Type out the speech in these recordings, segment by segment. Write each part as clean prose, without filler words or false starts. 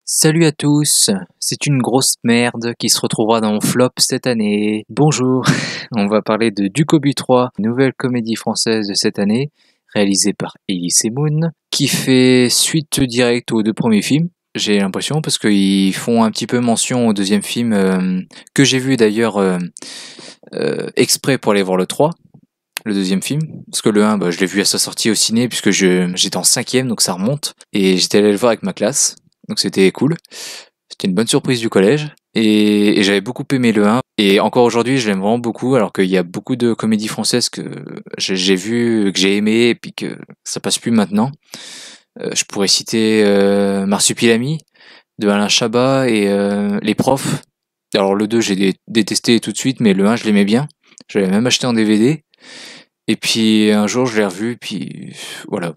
Salut à tous, c'est une grosse merde qui se retrouvera dans mon flop cette année. Bonjour, on va parler de Ducobu 3, nouvelle comédie française de cette année, réalisée par Elise Moon, qui fait suite directe aux deux premiers films. J'ai l'impression parce qu'ils font un petit peu mention au deuxième film que j'ai vu d'ailleurs exprès pour aller voir le 3, le deuxième film. Parce que le 1, je l'ai vu à sa sortie au ciné puisque j'étais en cinquième, donc ça remonte. Et j'étais allé le voir avec ma classe, donc c'était cool. C'était une bonne surprise du collège. Et j'avais beaucoup aimé le 1. Et encore aujourd'hui, je l'aime vraiment beaucoup, alors qu'il y a beaucoup de comédies françaises que j'ai vues, que j'ai aimées, et puis que ça passe plus maintenant. Je pourrais citer Marsupilami, de Alain Chabat, et Les Profs. Alors le 2, j'ai détesté tout de suite, mais le 1, je l'aimais bien. Je l'avais même acheté en DVD. Et puis un jour, je l'ai revu, puis voilà.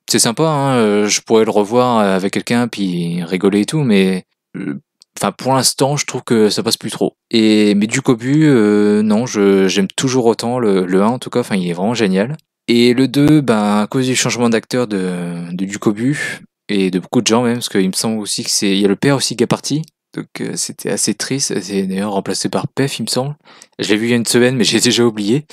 C'est sympa, hein, je pourrais le revoir avec quelqu'un, puis rigoler et tout, mais enfin pour l'instant je trouve que ça passe plus trop. Mais Ducobu, non, j'aime toujours autant le 1 en tout cas, enfin il est vraiment génial. Et le 2, à cause du changement d'acteur de Ducobu et de beaucoup de gens même, parce qu'il me semble aussi que il y a le père aussi qui est parti. Donc c'était assez triste, c'est d'ailleurs remplacé par Pef il me semble. Je l'ai vu il y a une semaine mais j'ai déjà oublié.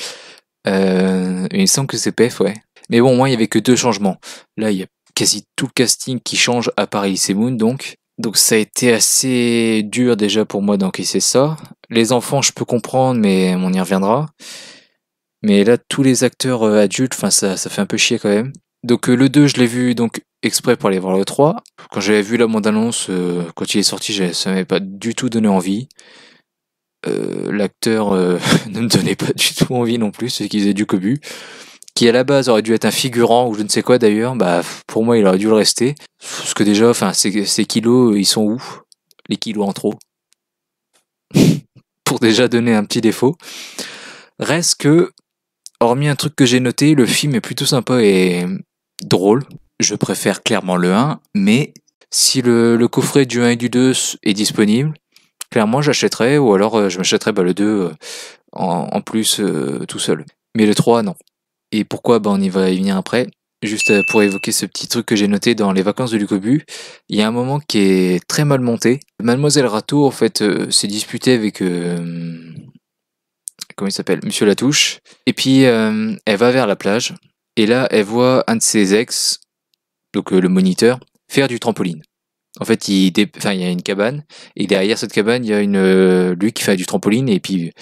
Il me semble que c'est Pef, ouais. Mais bon, moi il y avait que deux changements. Là il y a quasi tout le casting qui change à part Elise Moon donc. Donc ça a été assez dur déjà pour moi d'encaisser ça. Les enfants, je peux comprendre, mais on y reviendra. Mais là, tous les acteurs adultes, enfin ça fait un peu chier quand même. Donc le 2, je l'ai vu donc exprès pour aller voir le 3. Quand j'avais vu la bande-annonce, quand il est sorti, ça m'avait pas du tout donné envie. L'acteur ne me donnait pas du tout envie non plus, celui qui faisait du cobu, qui à la base aurait dû être un figurant ou je ne sais quoi d'ailleurs, pour moi il aurait dû le rester. Parce que déjà, enfin ces kilos, ils sont où? Les kilos en trop. Pour déjà donner un petit défaut. Reste que, hormis un truc que j'ai noté, le film est plutôt sympa et drôle. Je préfère clairement le 1, mais si le coffret du 1 et du 2 est disponible, clairement j'achèterais, ou alors je m'achèterais le 2 en plus tout seul. Mais le 3, non. Et pourquoi on y va y venir après. Juste pour évoquer ce petit truc que j'ai noté dans les vacances de Lucobu, il y a un moment qui est très mal monté. Mademoiselle Rateau, en fait, s'est disputée avec... comment il s'appelle? Monsieur Latouche. Et puis, elle va vers la plage. Et là, elle voit un de ses ex, donc le moniteur, faire du trampoline. En fait, il y a une cabane, et derrière cette cabane, il y a lui qui fait du trampoline, et puis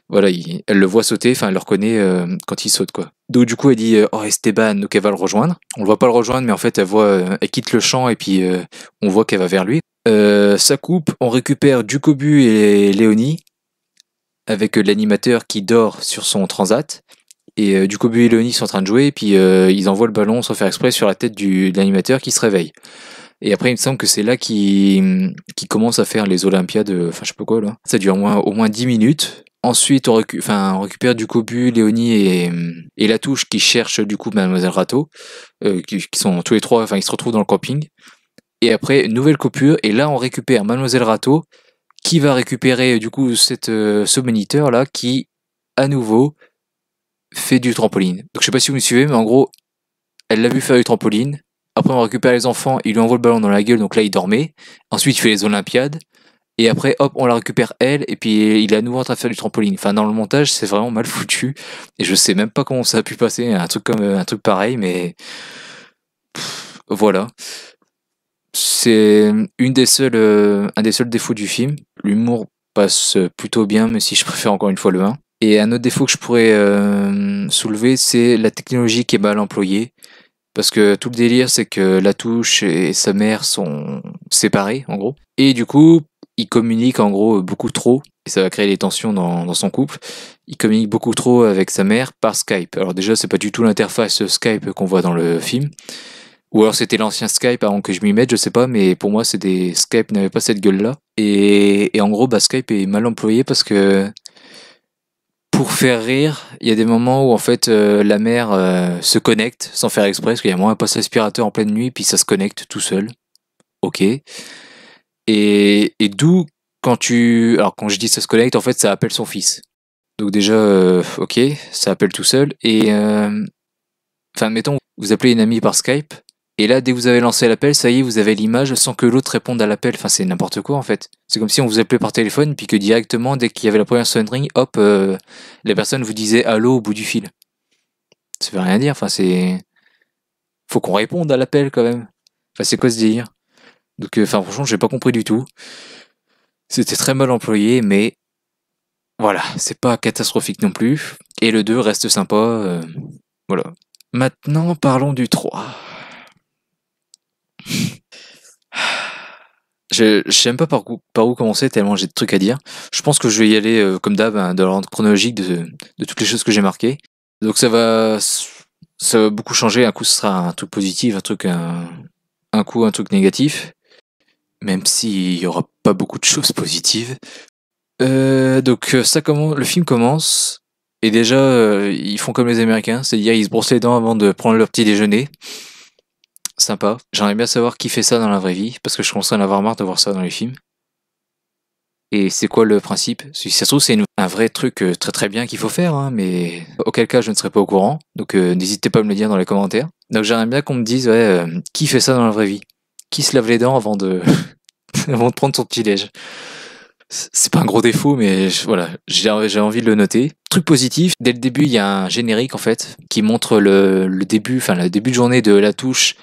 voilà, elle le voit sauter, enfin elle le reconnaît quand il saute quoi. Donc du coup elle dit oh Esteban, donc elle va le rejoindre. On le voit pas le rejoindre, mais en fait elle quitte le champ et puis on voit qu'elle va vers lui. Ça coupe, on récupère Ducobu et Léonie avec l'animateur qui dort sur son transat. Et Ducobu et Léonie sont en train de jouer, et puis ils envoient le ballon sans faire exprès sur la tête de l'animateur qui se réveille. Et après, il me semble que c'est là qu'il commence à faire les Olympiades, enfin je sais pas quoi là. Ça dure au moins 10 minutes. Ensuite, on récupère du Cobu, Léonie et Latouche qui cherchent du coup Mademoiselle Rateau, qui sont tous les trois, enfin ils se retrouvent dans le camping. Et après, nouvelle coupure, et là on récupère Mademoiselle Rateau, qui va récupérer du coup ce moniteur là, qui à nouveau fait du trampoline. Donc je sais pas si vous me suivez, mais en gros, elle l'a vu faire du trampoline. Après, on récupère les enfants, il lui envoie le ballon dans la gueule, donc là il dormait. Ensuite, il fait les Olympiades. Et après, hop, on la récupère elle, et puis il est à nouveau en train de faire du trampoline. Enfin, dans le montage, c'est vraiment mal foutu. Et je sais même pas comment ça a pu passer, un truc pareil, mais voilà. C'est un des seuls défauts du film. L'humour passe plutôt bien, mais si je préfère encore une fois le 1. Et un autre défaut que je pourrais soulever, c'est la technologie qui est mal employée. Parce que tout le délire, c'est que Latouche et sa mère sont séparés, en gros. Et du coup, ils communiquent en gros beaucoup trop. Et ça va créer des tensions dans son couple. Il communique beaucoup trop avec sa mère par Skype. Alors déjà, c'est pas du tout l'interface Skype qu'on voit dans le film. Ou alors c'était l'ancien Skype avant que je m'y mette, je sais pas, mais pour moi, Skype n'avait pas cette gueule-là. Et en gros, Skype est mal employé parce que pour faire rire, il y a des moments où en fait la mère se connecte sans faire exprès, parce qu'il y a moins un poste aspirateur en pleine nuit, puis ça se connecte tout seul. Ok. Et d'où alors quand je dis ça se connecte, en fait ça appelle son fils. Donc déjà, ok, ça appelle tout seul. Et enfin, mettons, vous appelez une amie par Skype, Et là, dès que vous avez lancé l'appel, ça y est, vous avez l'image sans que l'autre réponde à l'appel. Enfin, c'est n'importe quoi en fait. C'est comme si on vous appelait par téléphone, puis que directement, dès qu'il y avait la première sonnerie, hop, la personne vous disait allô au bout du fil. Ça veut rien dire. Enfin, faut qu'on réponde à l'appel quand même. Enfin, c'est quoi ce délire? Donc, franchement, j'ai pas compris du tout. C'était très mal employé, mais voilà, c'est pas catastrophique non plus. Et le 2 reste sympa. Voilà. Maintenant, parlons du 3. Je sais même pas par où commencer tellement j'ai de trucs à dire. Je pense que je vais y aller comme d'hab dans l'ordre chronologique de toutes les choses que j'ai marquées. Donc ça va beaucoup changer. Un coup ce sera un truc positif, un coup un truc négatif. Même s'il y aura pas beaucoup de choses positives. Le film commence et déjà ils font comme les Américains, c'est-à-dire ils se brossent les dents avant de prendre leur petit déjeuner. Sympa. J'aimerais bien savoir qui fait ça dans la vraie vie, parce que je commence à en avoir marre de voir ça dans les films. Et c'est quoi le principe? Si ça se trouve, c'est un vrai truc très très bien qu'il faut faire, hein, mais auquel cas je ne serais pas au courant. Donc n'hésitez pas à me le dire dans les commentaires. Donc j'aimerais bien qu'on me dise qui fait ça dans la vraie vie? Qui se lave les dents avant de avant de prendre son petit déj? C'est pas un gros défaut, mais voilà, j'ai envie de le noter. Truc positif, dès le début, il y a un générique en fait qui montre le début de journée de Latouche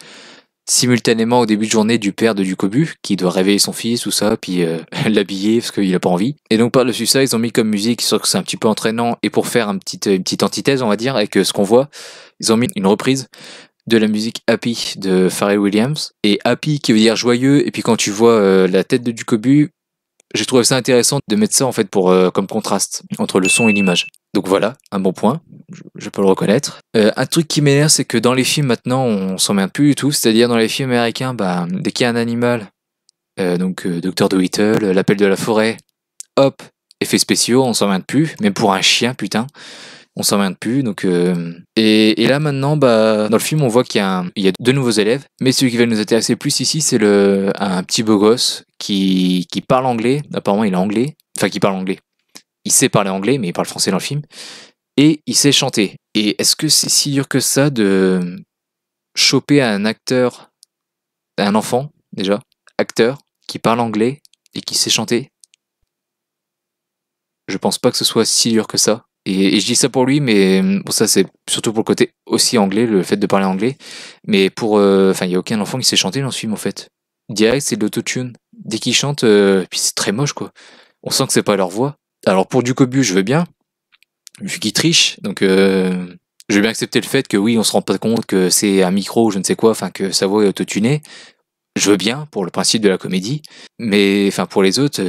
simultanément au début de journée du père de Ducobu, qui doit réveiller son fils, tout ça, puis l'habiller parce qu'il a pas envie. Et donc par-dessus ça, ils ont mis comme musique, sûr que c'est un petit peu entraînant, et pour faire une petite antithèse, on va dire, avec ce qu'on voit, ils ont mis une reprise de la musique Happy de Pharrell Williams. Et Happy qui veut dire joyeux, et puis quand tu vois la tête de Ducobu, j'ai trouvé ça intéressant de mettre ça en fait pour comme contraste entre le son et l'image. Donc voilà, un bon point, je peux le reconnaître. Un truc qui m'énerve, c'est que dans les films maintenant, on s'en met plus du tout. C'est-à-dire dans les films américains, dès qu'il y a un animal, Dr. Dolittle, l'appel de la forêt, hop, effets spéciaux, on s'en met plus. Même pour un chien, putain, on s'en met plus. Donc et là maintenant, dans le film, on voit qu'il y a deux nouveaux élèves. Mais celui qui va nous intéresser plus ici, c'est un petit beau gosse qui parle anglais. Apparemment, il est anglais. Enfin, qui parle anglais. Il sait parler anglais, mais il parle français dans le film. Et il sait chanter. Et est-ce que c'est si dur que ça de choper un acteur, un enfant, déjà, acteur, qui parle anglais et qui sait chanter? Je pense pas que ce soit si dur que ça. Et je dis ça pour lui, mais bon, ça c'est surtout pour le côté aussi anglais, le fait de parler anglais. Mais il y a aucun enfant qui sait chanter dans ce film en fait. Direct, c'est de l'autotune. Dès qu'ils chantent, puis c'est très moche quoi. On sent que c'est pas leur voix. Alors pour Ducobu, je veux bien, vu qu'il triche, donc je vais bien accepter le fait que oui, on se rend pas compte que c'est un micro ou je ne sais quoi, enfin que sa voix est autotunée. Je veux bien pour le principe de la comédie, mais enfin pour les autres,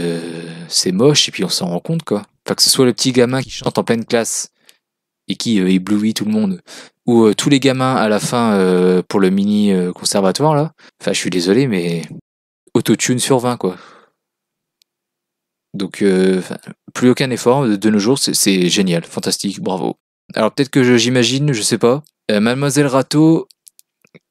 c'est moche et puis on s'en rend compte quoi. Enfin que ce soit le petit gamin qui chante en pleine classe et qui éblouit tout le monde, ou tous les gamins à la fin pour le mini conservatoire là. Enfin je suis désolé, mais autotune sur 20 quoi. Donc plus aucun effort de nos jours, c'est génial, fantastique, bravo. Alors peut-être que j'imagine, je sais pas, Mademoiselle Rateau,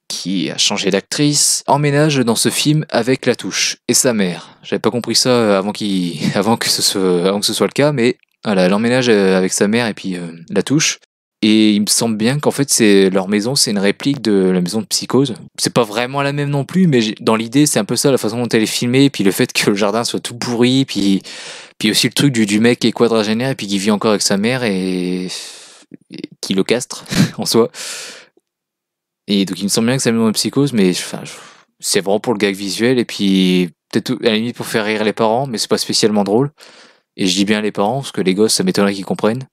qui a changé d'actrice, emménage dans ce film avec Latouche et sa mère. J'avais pas compris ça avant que ce soit le cas, mais voilà, elle emménage avec sa mère et puis Latouche. Et il me semble bien qu'en fait leur maison, c'est une réplique de la maison de Psychose. C'est pas vraiment la même non plus, mais dans l'idée, c'est un peu ça, la façon dont elle est filmée, puis le fait que le jardin soit tout pourri, puis aussi le truc du mec qui est quadragénaire et puis qui vit encore avec sa mère et qui le castre en soi. Et donc il me semble bien que c'est la maison de Psychose, mais c'est vraiment pour le gag visuel et puis peut-être à la limite pour faire rire les parents, mais c'est pas spécialement drôle. Et je dis bien les parents, parce que les gosses, ça m'étonnerait qu'ils comprennent.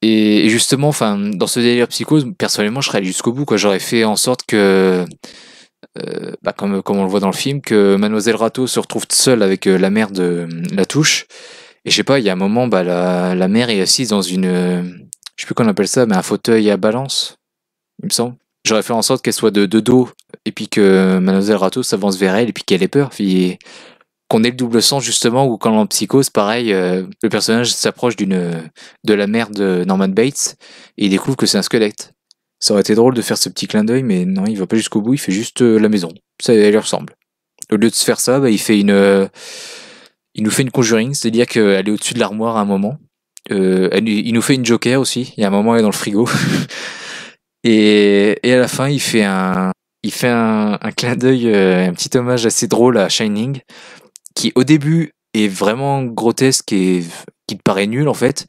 Et justement, dans ce délire Psychose, personnellement, je serais allé jusqu'au bout, quoi. J'aurais fait en sorte que, comme on le voit dans le film, que Mademoiselle Rateau se retrouve seule avec la mère de Latouche. Et je sais pas, il y a un moment, la mère est assise dans je sais plus comment on appelle ça, mais un fauteuil à balance, il me semble. J'aurais fait en sorte qu'elle soit de dos, et puis que Mademoiselle Rateau s'avance vers elle, et puis qu'elle ait peur, puis qu'on ait le double sens justement, ou quand en psychose, pareil, le personnage s'approche de la mère de Norman Bates, et il découvre que c'est un squelette. Ça aurait été drôle de faire ce petit clin d'œil, mais non, il va pas jusqu'au bout, il fait juste la maison. Ça, elle lui ressemble. Au lieu de se faire ça, il nous fait une conjuring, c'est-à-dire qu'elle est au-dessus de l'armoire à un moment. Il nous fait une Joker aussi, il y a un moment elle est dans le frigo. Et à la fin, il fait un il fait un clin d'œil, un petit hommage assez drôle à Shining, qui au début est vraiment grotesque et qui te paraît nul en fait,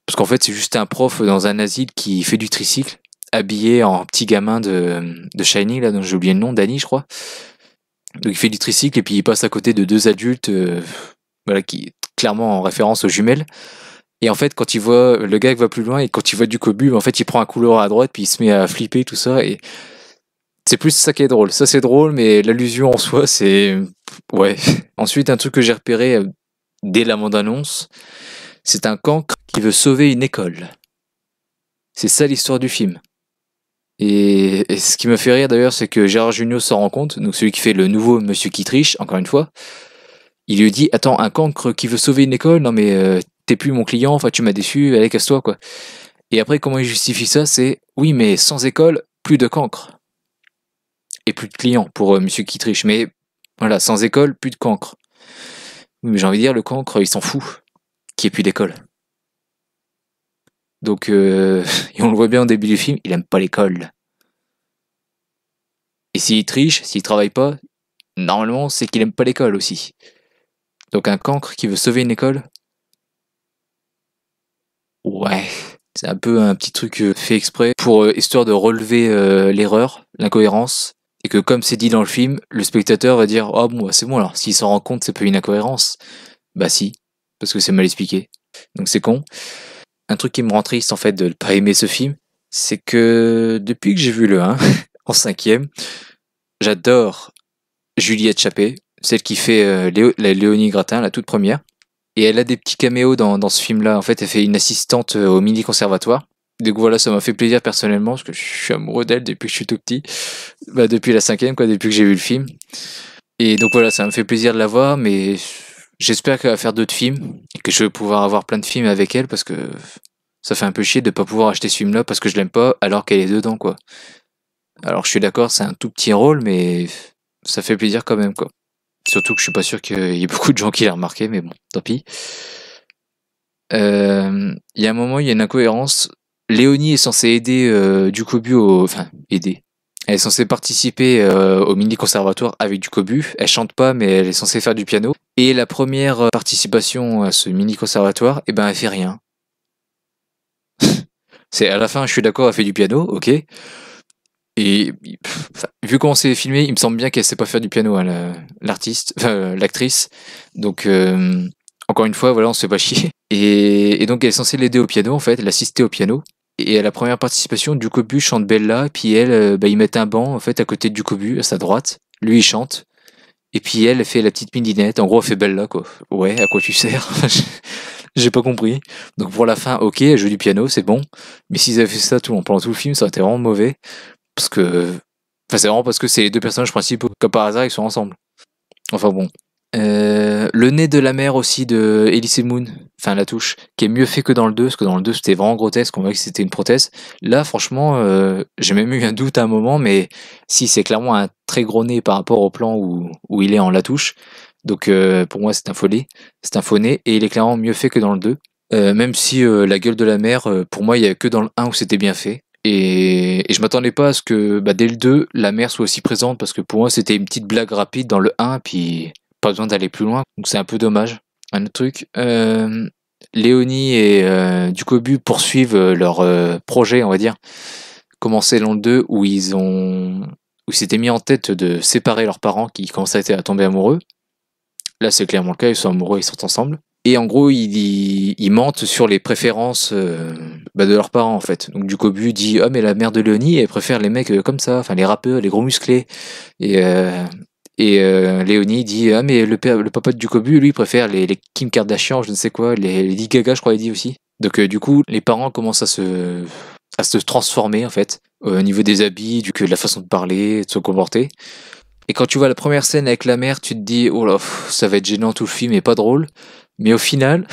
parce qu'en fait c'est juste un prof dans un asile qui fait du tricycle, habillé en petit gamin de Shining, là dont j'ai oublié le nom, Danny je crois. Donc il fait du tricycle et puis il passe à côté de deux adultes, voilà, qui clairement en référence aux jumelles. Et en fait, quand il voit le gars qui va plus loin et quand il voit du cobu, en fait, il prend un couloir à droite puis il se met à flipper tout ça. Et c'est plus ça qui est drôle. Ça c'est drôle, mais l'allusion en soi, c'est ouais. Ensuite, un truc que j'ai repéré dès la bande-annonce, c'est un cancre qui veut sauver une école. C'est ça l'histoire du film. Et ce qui me fait rire d'ailleurs, c'est que Gérard Jugnot s'en rend compte, donc celui qui fait le nouveau Monsieur qui triche, encore une fois. Il lui dit, attends, un cancre qui veut sauver une école? Non mais t'es plus mon client, enfin tu m'as déçu, allez casse-toi quoi. Et après comment il justifie ça? C'est, oui mais sans école, plus de cancre. Et plus de clients pour Monsieur qui triche. Mais voilà, sans école, plus de cancre. Oui mais j'ai envie de dire, le cancre, il s'en fout qu'il n'y ait plus d'école. Donc, et on le voit bien au début du film, il aime pas l'école. Et s'il triche, s'il travaille pas, normalement c'est qu'il aime pas l'école aussi. Donc un cancre qui veut sauver une école? Ouais, c'est un peu un petit truc fait exprès pour histoire de relever l'erreur, l'incohérence, et que comme c'est dit dans le film, le spectateur va dire oh bon c'est bon alors s'il s'en rend compte c'est pas une incohérence. Bah si, parce que c'est mal expliqué. Donc c'est con. Un truc qui me rend triste en fait de ne pas aimer ce film, c'est que depuis que j'ai vu le 1 en 5e, j'adore Juliette Chappé, celle qui fait la Léonie Gratin, la toute première. Et elle a des petits caméos dans ce film-là. En fait, elle fait une assistante au mini-conservatoire. Donc voilà, ça m'a fait plaisir personnellement, parce que je suis amoureux d'elle depuis que je suis tout petit. Bah, depuis la 5e, quoi, depuis que j'ai vu le film. Et donc voilà, ça me fait plaisir de la voir, mais j'espère qu'elle va faire d'autres films, et que je vais pouvoir avoir plein de films avec elle, parce que ça fait un peu chier de pas pouvoir acheter ce film-là, parce que je l'aime pas, alors qu'elle est dedans, quoi. Alors je suis d'accord, c'est un tout petit rôle, mais ça fait plaisir quand même, quoi. Surtout que je suis pas sûr qu'il y ait beaucoup de gens qui l'aient remarqué, mais bon, tant pis. Il y a un moment, il y a une incohérence. Léonie est censée aider Ducobu enfin, aider. Elle est censée participer au mini-conservatoire avec Ducobu. Elle chante pas, mais elle est censée faire du piano. Et la première participation à ce mini-conservatoire, eh ben, elle fait rien. C'est à la fin, je suis d'accord, elle fait du piano, ok. Et vu comment c'est filmé, il me semble bien qu'elle sait pas faire du piano, hein, l'artiste, enfin, l'actrice. Donc, encore une fois, voilà, on se fait pas chier. Et donc, elle est censée l'aider au piano, en fait, l'assister au piano. Et à la première participation, Ducobu chante Bella, puis elle, ils mettent un banc, en fait, à côté de Ducobu, à sa droite. Lui, il chante. Et puis elle fait la petite midinette. En gros, elle fait Bella, quoi. Ouais, à quoi tu sers? J'ai pas compris. Donc, pour la fin, ok, elle joue du piano, c'est bon. Mais s'ils avaient fait ça pendant tout le film, ça aurait été vraiment mauvais. Parce que... Enfin, c'est vraiment parce que c'est les deux personnages principaux. Comme par hasard, ils sont ensemble. Enfin bon. Le nez de la mère aussi de Elise Moon, enfin la touche, qui est mieux fait que dans le 2, parce que dans le 2 c'était vraiment grotesque, on voit que c'était une prothèse. Là franchement, j'ai même eu un doute à un moment, mais si c'est clairement un très gros nez par rapport au plan où il est en la touche. Donc pour moi c'est un faux nez, et il est clairement mieux fait que dans le 2. Même si la gueule de la mère, pour moi il y a que dans le 1 où c'était bien fait. Et je m'attendais pas à ce que dès le 2, la mère soit aussi présente, parce que pour moi c'était une petite blague rapide dans le 1, puis pas besoin d'aller plus loin, donc c'est un peu dommage. Un autre truc, Léonie et Ducobu poursuivent leur projet, on va dire, commencé dans le 2, où ils s'étaient mis en tête de séparer leurs parents qui commençaient à tomber amoureux. Là c'est clairement le cas, ils sont amoureux, ils sont ensemble. Et en gros, ils mentent sur les préférences de leurs parents, en fait. Donc Ducobu dit « Ah, mais la mère de Léonie, elle préfère les mecs comme ça, enfin les rappeurs, les gros musclés. » Et Léonie dit « Ah, mais le papa de Ducobu, lui, préfère les Kim Kardashian, je ne sais quoi, les Lady Gaga, je crois, il dit aussi. » Donc du coup, les parents commencent à se transformer, en fait, au niveau des habits, de la façon de parler, de se comporter. Et quand tu vois la première scène avec la mère, tu te dis « Oh là, ça va être gênant tout le film et pas drôle. » Mais au final,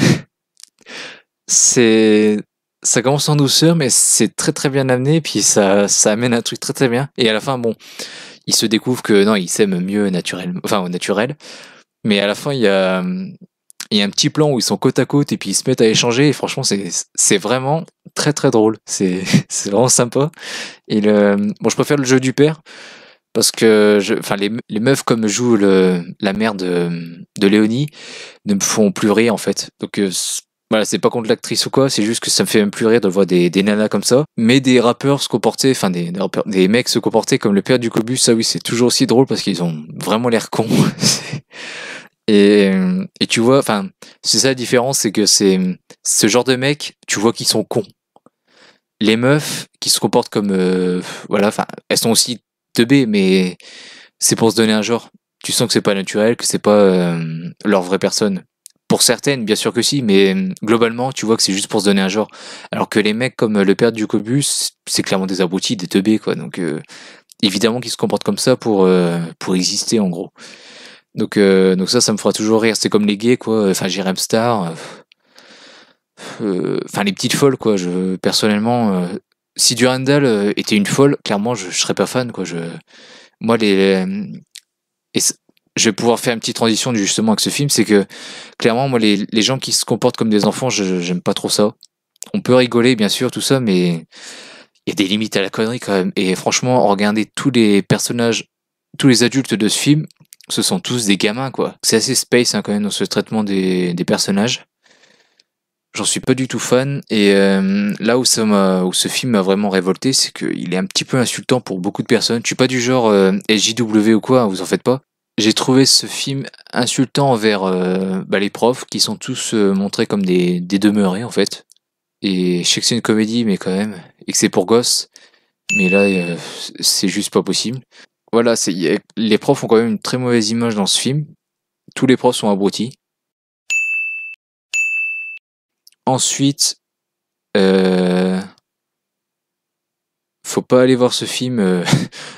ça commence en douceur, mais c'est très très bien amené, puis ça amène un truc très très bien. Et à la fin, bon, il se découvre que non, il s'aime mieux au naturel. Mais à la fin, il y a un petit plan où ils sont côte à côte et puis ils se mettent à échanger. Et franchement, c'est vraiment très très drôle. C'est vraiment sympa. Et bon, je préfère le jeu du père. parce que enfin les meufs comme joue la mère de Léonie ne me font plus rire en fait. Donc voilà, c'est pas contre l'actrice ou quoi, c'est juste que ça me fait même plus rire de voir des nanas comme ça. Mais des rappeurs se comporter, enfin des rappeurs, des mecs se comporter comme le père du Cobus, ça oui, c'est toujours aussi drôle parce qu'ils ont vraiment l'air cons. Et tu vois, enfin, c'est ça la différence, c'est que c'est ce genre de mecs, tu vois qu'ils sont cons. Les meufs qui se comportent comme, voilà, enfin, elles sont aussi teubées, mais c'est pour se donner un genre. Tu sens que c'est pas naturel, que c'est pas leur vraie personne. Pour certaines, bien sûr que si, mais globalement, tu vois que c'est juste pour se donner un genre. Alors que les mecs comme le père du Cobus, c'est clairement des abrutis, des teubés, quoi. Donc, évidemment qu'ils se comportent comme ça pour exister, en gros. Donc ça me fera toujours rire. C'est comme les gays, quoi. Enfin, Jérém Star, enfin les petites folles, quoi. Personnellement, si Durandal était une folle, clairement, je serais pas fan, quoi. Moi, et je vais pouvoir faire une petite transition justement avec ce film, c'est que clairement, moi, les gens qui se comportent comme des enfants, j'aime pas trop ça. On peut rigoler, bien sûr, tout ça, mais il y a des limites à la connerie quand même. Et franchement, regardez tous les personnages, tous les adultes de ce film, ce sont tous des gamins, quoi. C'est assez space, hein, quand même, dans ce traitement des personnages. J'en suis pas du tout fan. Et là où ce film m'a vraiment révolté, c'est qu'il est un petit peu insultant pour beaucoup de personnes. Je suis pas du genre SJW ou quoi, hein, vous en faites pas. J'ai trouvé ce film insultant envers les profs, qui sont tous montrés comme des demeurés, en fait. Et je sais que c'est une comédie, mais quand même, et que c'est pour gosses. Mais là, c'est juste pas possible. Voilà, les profs ont quand même une très mauvaise image dans ce film. Tous les profs sont abrutis. Ensuite, euh, faut pas aller voir ce film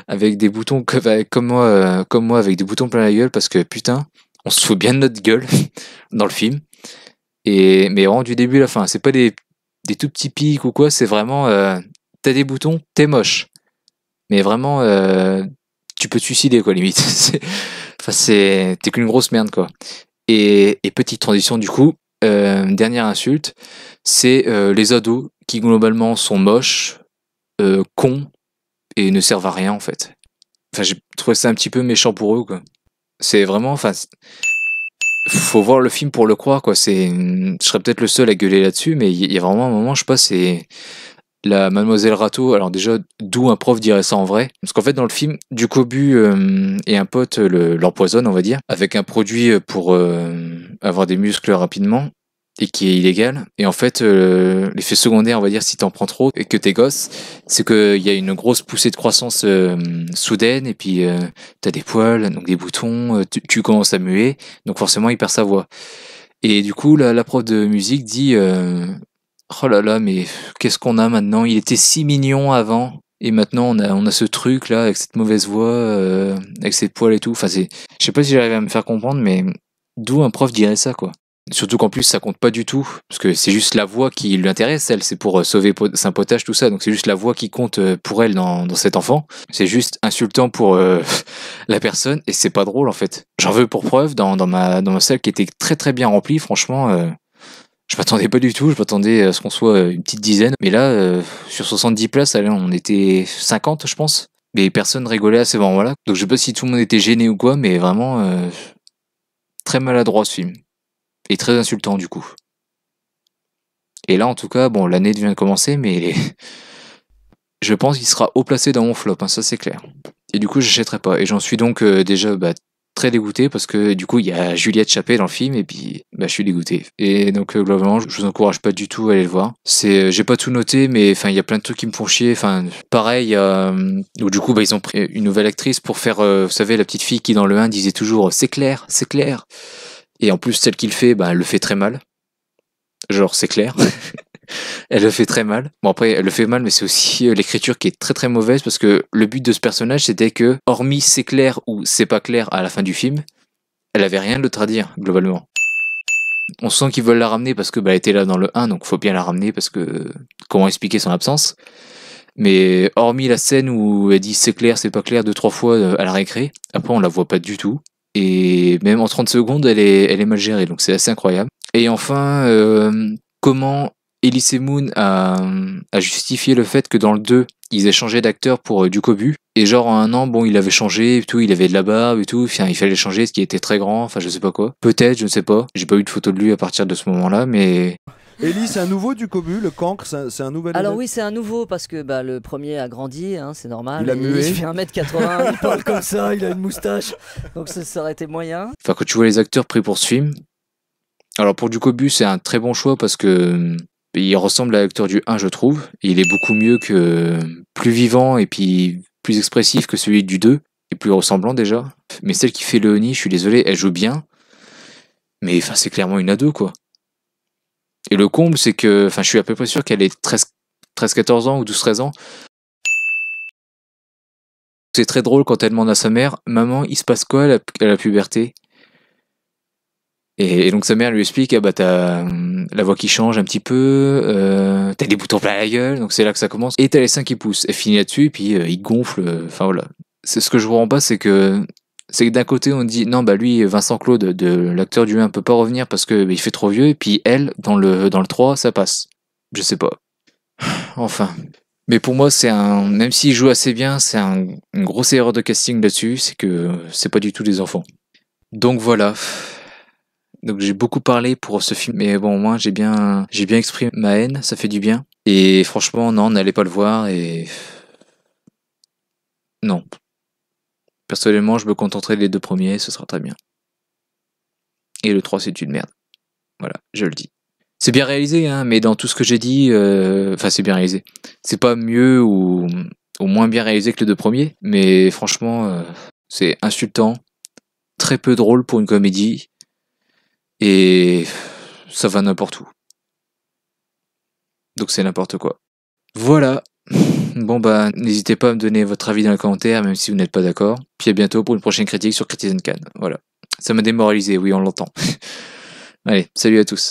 avec des boutons comme moi avec des boutons plein la gueule, parce que putain, on se fout bien de notre gueule dans le film. Mais vraiment du début à la fin, c'est pas des tout petits pics ou quoi, c'est vraiment t'as des boutons, t'es moche. Mais vraiment, tu peux te suicider, quoi, limite. T'es qu'une grosse merde, quoi. Et petite transition, du coup, dernière insulte, c'est les ados qui, globalement, sont moches, cons, et ne servent à rien, en fait. Enfin, j'ai trouvé ça un petit peu méchant pour eux, quoi. C'est vraiment, enfin, faut voir le film pour le croire, quoi. Je serais peut-être le seul à gueuler là-dessus, mais il y a vraiment un moment, je sais pas, c'est la Mademoiselle Rateau. Alors déjà, d'où un prof dirait ça en vrai? Parce qu'en fait, dans le film, Ducobu et un pote l'empoisonnent, on va dire, avec un produit pour avoir des muscles rapidement, et qui est illégal. Et en fait, l'effet secondaire, on va dire, si t'en prends trop et que t'es gosse, c'est qu'il y a une grosse poussée de croissance soudaine, et puis t'as des poils, donc des boutons, tu commences à muer, donc forcément, il perd sa voix. Et du coup, la prof de musique dit oh là là, mais qu'est-ce qu'on a maintenant? Il était si mignon avant. Et maintenant, on a ce truc là, avec cette mauvaise voix, avec ses poils et tout. Enfin, je sais pas si j'arrive à me faire comprendre, mais d'où un prof dirait ça, quoi. Surtout qu'en plus, ça compte pas du tout. Parce que c'est juste la voix qui l'intéresse, elle. C'est pour sauver Saint Potage, tout ça. Donc c'est juste la voix qui compte pour elle dans cet enfant. C'est juste insultant pour la personne. Et c'est pas drôle, en fait. J'en veux pour preuve dans ma salle qui était très très bien remplie, franchement. Je m'attendais pas du tout, je m'attendais à ce qu'on soit une petite dizaine. Mais là, sur 70 places, allez, on était 50, je pense. Mais personne rigolait à ces moments-là. Donc je sais pas si tout le monde était gêné ou quoi, mais vraiment très maladroit ce film. Et très insultant du coup. Et là, en tout cas, bon, l'année vient de commencer, mais je pense qu'il sera haut placé dans mon flop, hein, ça c'est clair. Et du coup, j'achèterai pas. Et j'en suis donc déjà très dégoûté, parce que du coup, il y a Juliette Chappé dans le film, et puis je suis dégoûté. Et donc, globalement, je vous encourage pas du tout à aller le voir. J'ai pas tout noté, mais enfin, il y a plein de trucs qui me font chier. Enfin, pareil, où du coup, ils ont pris une nouvelle actrice pour faire, vous savez, la petite fille qui dans le 1 disait toujours c'est clair, c'est clair. Et en plus, celle qu'il fait, elle le fait très mal. Genre, c'est clair. Elle le fait très mal. Bon, après, elle le fait mal, mais c'est aussi l'écriture qui est très très mauvaise, parce que le but de ce personnage, c'était que, hormis c'est clair ou c'est pas clair à la fin du film, elle avait rien d'autre à dire, globalement. On sent qu'ils veulent la ramener parce que elle était là dans le 1, donc faut bien la ramener, parce que comment expliquer son absence? Mais hormis la scène où elle dit c'est clair, c'est pas clair 2-3 fois à la récré, après on la voit pas du tout. Et même en 30 secondes, elle est mal gérée, donc c'est assez incroyable. Et enfin, comment Elise Moon a justifié le fait que dans le 2, ils aient changé d'acteur pour Ducobu. Et genre en un an, bon, il avait changé et tout, il avait de la barbe et tout. Enfin, il fallait changer ce qui était très grand. Enfin, je sais pas quoi. Peut-être, je ne sais pas. J'ai pas eu de photo de lui à partir de ce moment-là, mais Ellie, c'est un nouveau du Cobu, le cancre, c'est un nouvel Alors élève. oui, c'est un nouveau parce que bah, le premier a grandi, hein, c'est normal. Il a Et mué. il fait 1m80, il parle comme ça, il a une moustache. Donc ça aurait été moyen. enfin, quand tu vois les acteurs pris pour ce film. Alors pour Ducobu, c'est un très bon choix parce que il ressemble à l'acteur du 1, je trouve. Et il est beaucoup mieux que plus vivant et puis plus expressif que celui du 2 et plus ressemblant déjà. Mais celle qui fait Léonie, je suis désolé, elle joue bien. Mais enfin, c'est clairement une ado quoi. Et le comble, c'est que, enfin, je suis à peu près sûr qu'elle est 13-14 ans ou 12-13 ans. C'est très drôle quand elle demande à sa mère, maman, il se passe quoi à la puberté? Et donc sa mère lui explique, ah bah t'as la voix qui change un petit peu, t'as des boutons plein la gueule, donc c'est là que ça commence. Et t'as les seins qui poussent. Elle finit là-dessus, et puis il gonfle, enfin voilà. C'est ce que je vous rends pas, c'est que d'un côté on dit, non bah lui, Vincent Claude, de l'acteur du 1, peut pas revenir parce que il fait trop vieux, et puis elle, dans le 3, ça passe. Je sais pas. Enfin. Mais pour moi, même s'il joue assez bien, c'est une grosse erreur de casting là-dessus, c'est que c'est pas du tout des enfants. Donc voilà. Donc j'ai beaucoup parlé pour ce film, mais bon, au moins j'ai bien exprimé ma haine, ça fait du bien. Et franchement, non, n'allez pas le voir et non. Personnellement, je me contenterai des 2 premiers, ce sera très bien. Et le 3, c'est une merde. Voilà, je le dis. C'est bien réalisé, hein, mais dans tout ce que j'ai dit, enfin c'est bien réalisé. C'est pas mieux ou moins bien réalisé que les 2 premiers, mais franchement, c'est insultant, très peu drôle pour une comédie, et ça va n'importe où. Donc c'est n'importe quoi. Voilà. Bon bah, n'hésitez pas à me donner votre avis dans les commentaires, même si vous n'êtes pas d'accord. Puis à bientôt pour une prochaine critique sur Citizen Kane. Voilà. Ça m'a démoralisé, oui, on l'entend. Allez, salut à tous.